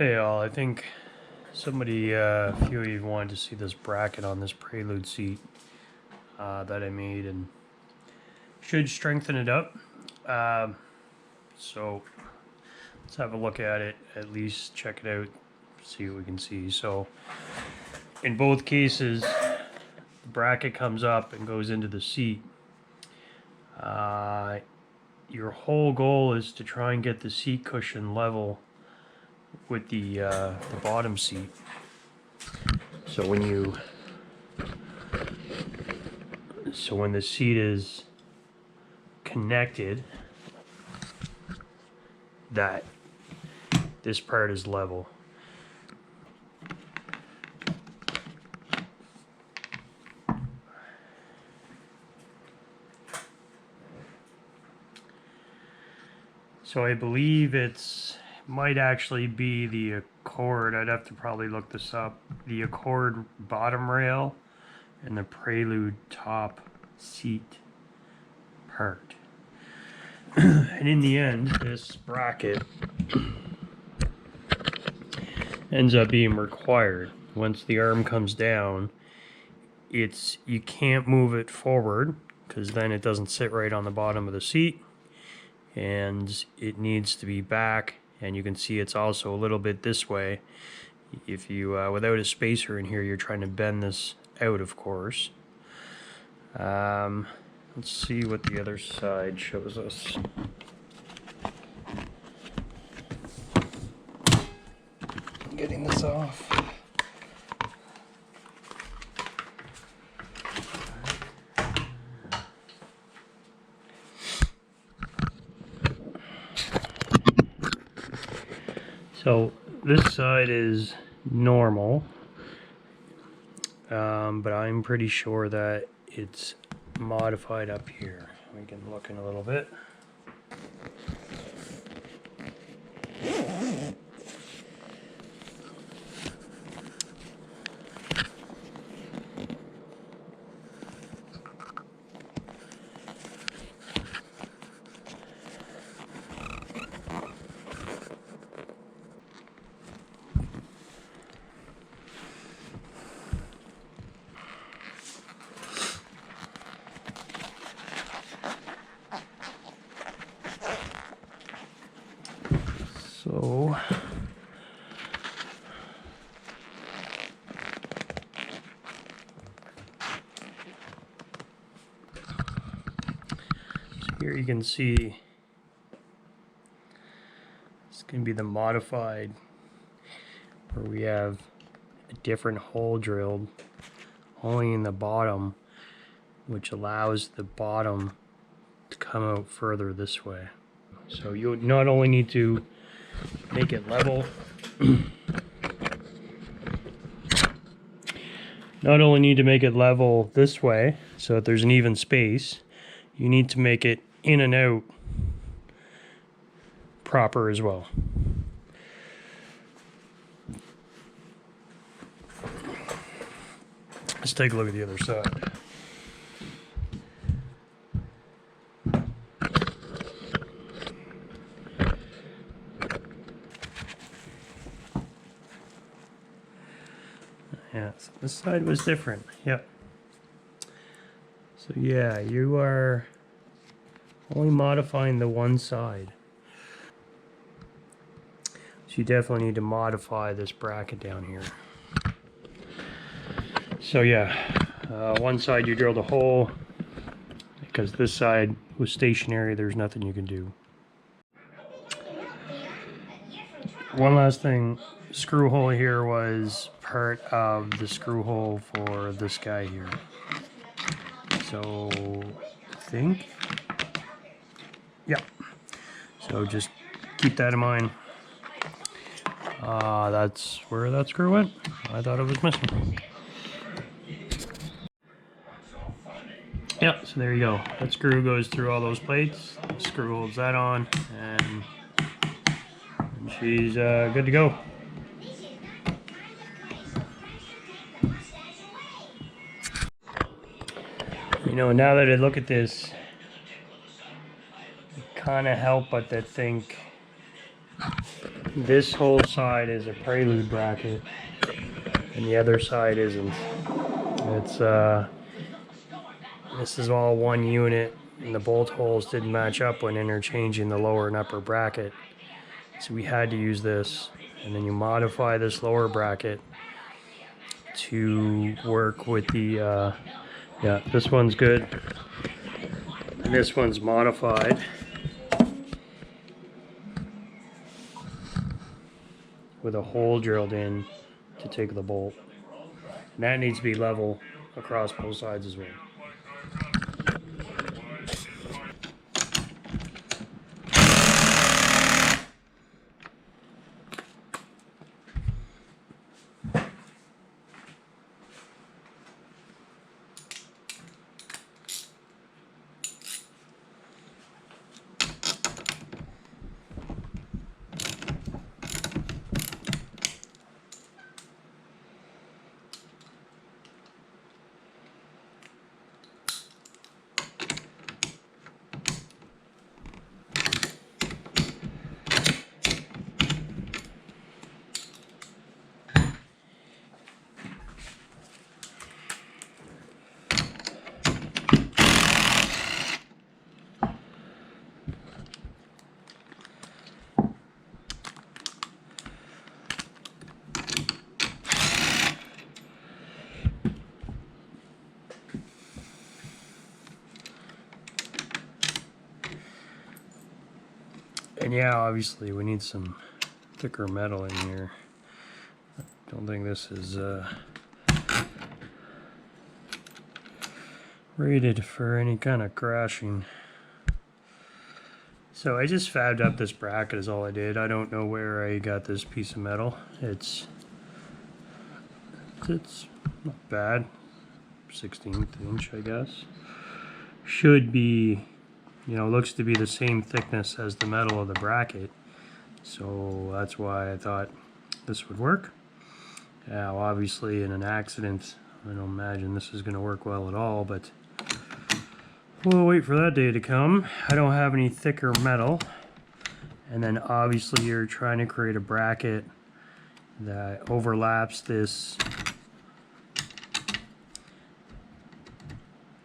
Hey all, I think somebody, a few of you wanted to see this bracket on this Prelude seat that I made, and should strengthen it up. So let's have a look at it, at least check it out, see what we can see. So in both cases, the bracket comes up and goes into the seat. Your whole goal is to try and get the seat cushion level with the bottom seat. So when the seat is connected, that this part is level. So I believe might actually be the Accord. I'd have to probably look this up. The Accord bottom rail and the Prelude top seat part. And in the end, this bracket ends up being required. Once the arm comes down, you can't move it forward because then it doesn't sit right on the bottom of the seat, and it needs to be back. And you can see it's also a little bit this way. If you without a spacer in here, you're trying to bend this out, of course. Let's see what the other side shows us. Getting this off. So this side is normal, but I'm pretty sure that it's modified up here. We can look in a little bit. So here you can see it's going to be the modified, where we have a different hole drilled only in the bottom, which allows the bottom to come out further this way. So you not only need to make it level, not only need to make it level this way so that there's an even space, you need to make it in and out proper as well. Let's take a look at the other side. Yeah, so this side was different. Yep. So yeah, you are only modifying the one side. So you definitely need to modify this bracket down here. So yeah, one side you drilled a hole because this side was stationary. There's nothing you can do. One last thing, screw hole here was part of the screw hole for this guy here. So I think, yeah. So just keep that in mind. That's where that screw went. I thought it was missing. Yeah, so there you go. That screw goes through all those plates. The screw holds that on, and she's good to go. You know, now that I look at this, I kind of help but to think This whole side is a Prelude bracket, and the other side isn't. It's this is all one unit, and the bolt holes didn't match up when interchanging the lower and upper bracket. So we had to use this, and then you modify this lower bracket to work with the, yeah, this one's good, and this one's modified. With a hole drilled in to take the bolt. And that needs to be level across both sides as well. And yeah, obviously we need some thicker metal in here. I don't think this is rated for any kind of crashing. So I just fabbed up this bracket is all I did. I don't know where I got this piece of metal. It's not bad. 16th inch, I guess. Should be, you know, looks to be the same thickness as the metal of the bracket. So that's why I thought this would work. Now obviously in an accident, I don't imagine this is going to work well at all, but we'll wait for that day to come. I don't have any thicker metal. And then obviously you're trying to create a bracket that overlaps this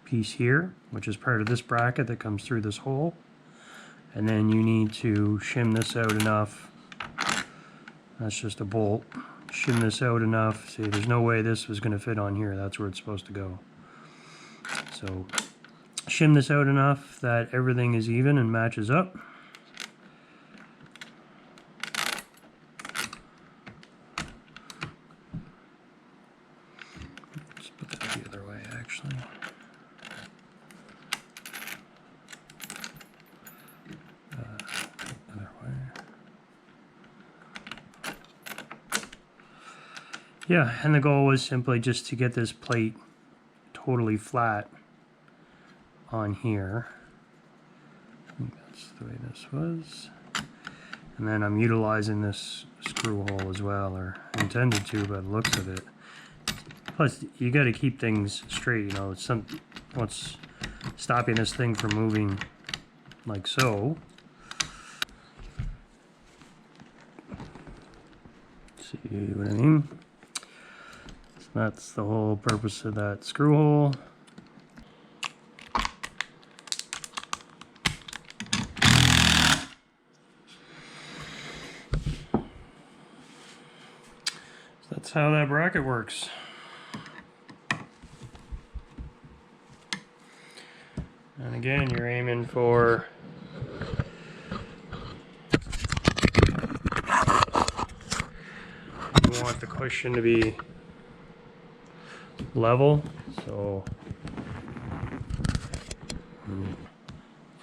piece here, which is part of this bracket that comes through this hole. And then you need to shim this out enough. That's just a bolt. Shim this out enough. See, there's no way this was going to fit on here. That's where it's supposed to go. So shim this out enough that everything is even and matches up. Let's put that the other way, actually. Other way. Yeah, and the goal was simply just to get this plate totally flat on here. I think that's the way this was. And then I'm utilizing this screw hole as well, or intended to by the looks of it. Plus, you got to keep things straight, you know. It's what's stopping this thing from moving like so. See what I mean? So that's the whole purpose of that screw hole. That's how that bracket works. And again, you're aiming for you want the cushion to be level, so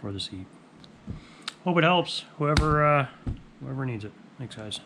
for the seat. Hope it helps whoever needs it. Thanks, guys.